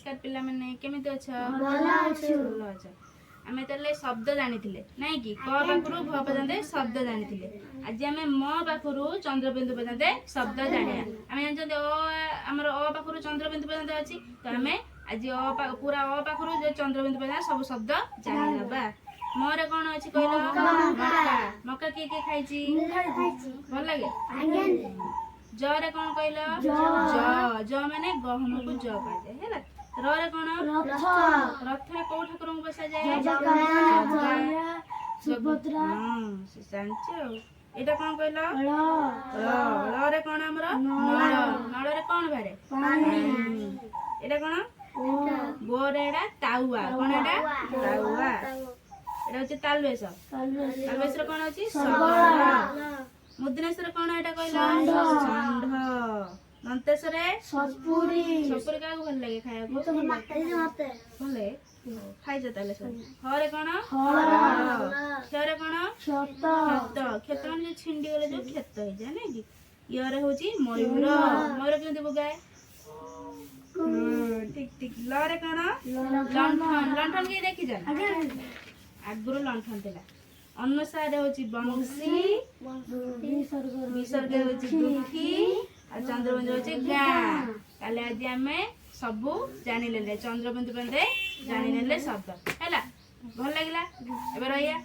नमस्कार पिला माने केमिति अछ भलो अछ आमे तले शब्द जानिथिले नाही कि क पाखरु भ पर्यंत शब्द जानिथिले आज आमे म पाखरु चंद्रबिंदु पर्यंत शब्द जानिया आमे जानते हमर अ पाखरु चंद्रबिंदु पर्यंत अछि तो आमे आज पूरा अ पाखरु जे चंद्रबिंदु पर्यंत सब शब्द जानि नबा मोरे कोन अछि कहलो मक्का मक्का के खाइची भल लागे जरे कोन कहलो ज माने गहम को ज कहते हैला रे कोन रथ रे को ठाकुर को बसा जाए सुभद्रा से जानछो एटा कोन कहलो ल रे कोन हमरो नळ रे कोन बारे पानी एटा कोन बोरेडा ताउआ कोन एटा ताउआ एटा होची तालवेश रे कोन होची सबरा मुद्रेश्वर कोन एटा कहलो षंढ नंतेश्वरे सतपुरी सतपुरी का भल लगे खाया को तो भले खाइ जता ले सब हरे कोन हरे कोन खेत माने छिंडी गले जो खेत हो जाय नै कि यारे होची मयूर मयूर केंति बगाए ठीक ठीक लरे कोन लंठन के देखि जा आगुरु लंठन देला अनुसार होची बंशी विसर्ग होची दुखी आ चंद्रबिंदु होची गां ताले आज आमे सबु जानि लेले चंद्रबिंदु पन्दे जानि लेले शब्द हैला भल लागिला एबे रहिया